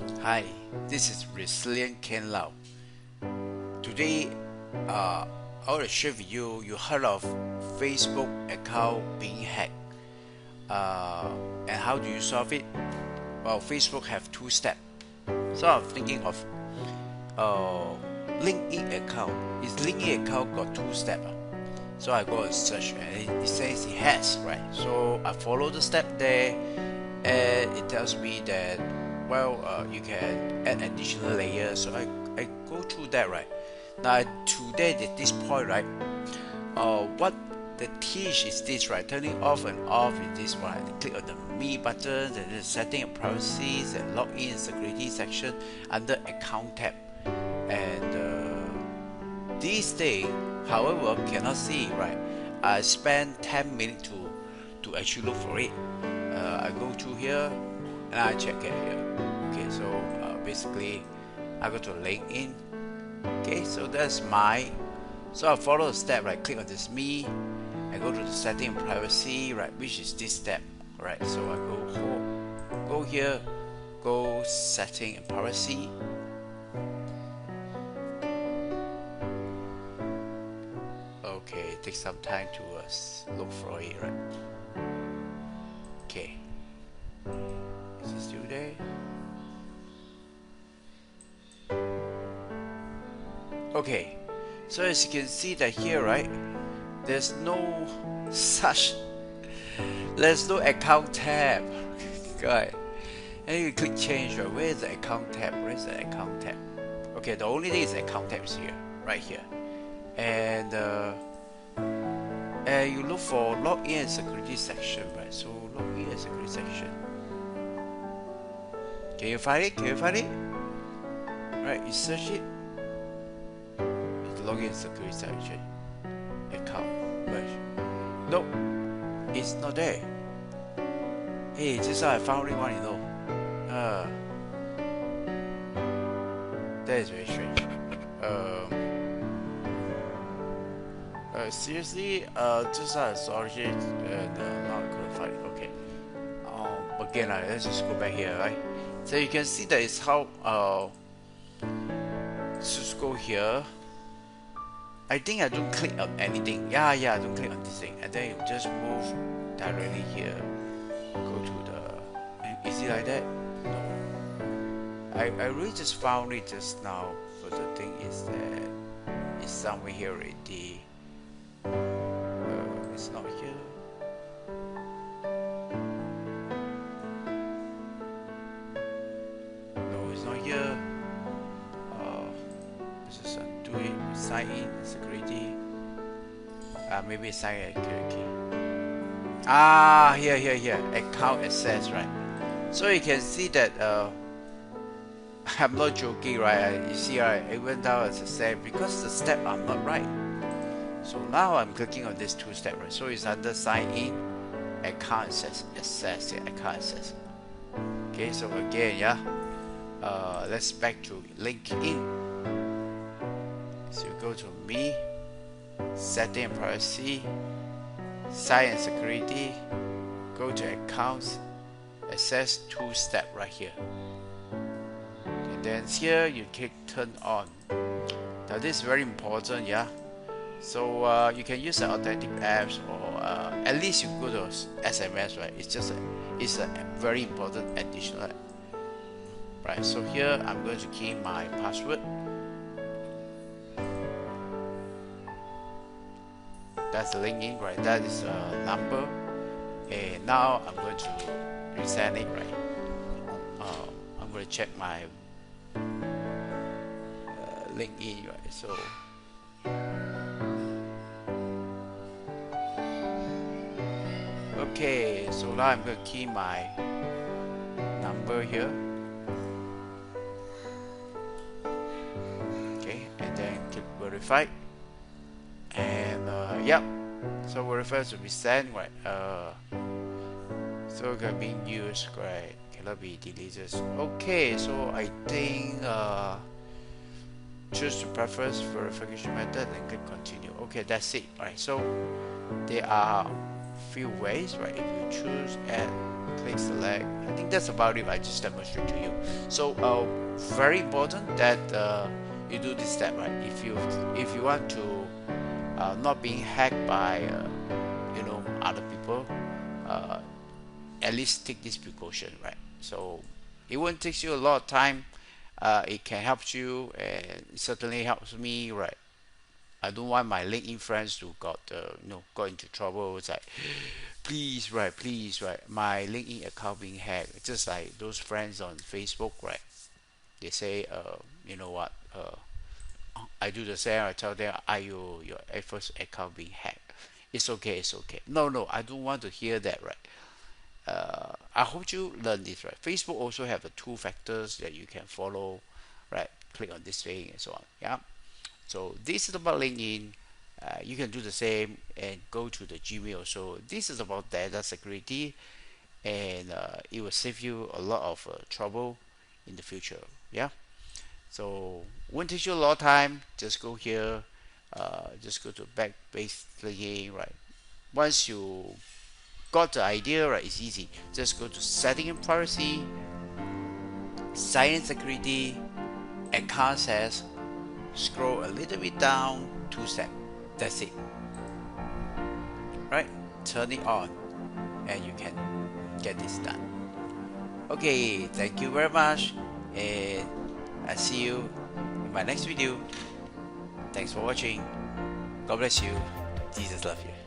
Hi, this is Resilient Ken Lau. Today, I want to share with you. You heard of Facebook account being hacked, and how do you solve it? Well, Facebook have two steps. So I'm thinking of uh, LinkedIn account. Is LinkedIn account got two steps? So I go and search, and it says it has, right? So I follow the step there, and it tells me that you can add additional layers. So I go through that, right? Now today at this point, right? What the teach is this, right? Turning off and off is this one. I click on the me button, and then setting and privacy and login security section under account tab, and this thing, however, cannot see it, right? I spend 10 minutes to actually look for it. I go to here and I check it here. Okay, so basically I go to LinkedIn. Okay, so that's my. So I follow the step, right? Click on this me. I go to the setting and privacy, right? Which is this step, right? So I go here, go setting and privacy. Okay, it takes some time to look for it, right? Okay, is it still there? Okay, so as you can see that here, right, there's no such, there's no account tab. Right, and you click change, right? Where is the account tab? Where is the account tab? Okay, the only thing is account tab is here, right here, and you look for login and security section, right? So login and security section. Can you find it? Can you find it? Right, you search it. It's login security section. Account. Right. Nope, it's not there. Hey, just I found it one, you know. That is very strange. Seriously, just I saw it and now I couldn't find it. Okay. Again, let's just go back here, right? So you can see that it's how just go here. I think I don't click on anything. Yeah, I don't click on this thing, and then you just move directly here. Go to the. Is it like that? No. I really just found it just now, but the thing is that it's somewhere here already. It's not here. No, it's not here. Let's just undo it. Sign in security. Maybe sign in security. Here. Account access, right? So you can see that I'm not joking, right? You see, right? It went down as the same because the step are not right. So now I'm clicking on this two step, right? So it's under sign in, account access, account access. Okay, so again, yeah. Let's back to LinkedIn. So you go to me, setting and privacy, sign and security, go to accounts, access two step right here. And then here you click turn on. Now this is very important, yeah. So you can use the authentic apps, or at least you go to SMS, right? It's a very important additional app. Right, so here I'm going to key my password. That's the LinkedIn, right? That is a number, and now I'm going to resend it, right? I'm going to check my LinkedIn, right? So okay, so now I'm going to key my number here. Okay, and then click verify, and yep, so verify to be sent, right? So it can be used, right? Cannot be deleted. Okay, so I think choose the preference verification method and click continue. Okay, that's it, right? So there are few ways, right? If you choose add click select. I think that's about it. I just demonstrate to you. So very important that you do this step, right? If you want to not being hacked by other people, uh, at least take this precaution, right? So it won't take you a lot of time. It can help you, and it certainly helps me, right? I don't want my LinkedIn friends to got into trouble. It's like, please, right, my LinkedIn account being hacked. Just like those friends on Facebook, right? They say, you know what? I do the same. I tell them, are your first account being hacked? It's okay, it's okay. No, I don't want to hear that, right? I hope you learn this, right? Facebook also have the two factors that you can follow, right? Click on this thing and so on. Yeah. So this is about LinkedIn. You can do the same and go to the Gmail. So this is about data security, and it will save you a lot of trouble in the future. Yeah. So won't take you a lot of time. Just go here. Just go to base linking, right? Once you got the idea, right, it's easy. Just go to setting and privacy, silent security, account access. Scroll a little bit down, two step. That's it. Right? Turn it on, and you can get this done. Okay, thank you very much, and I see you in my next video. Thanks for watching. God bless you. Jesus love you.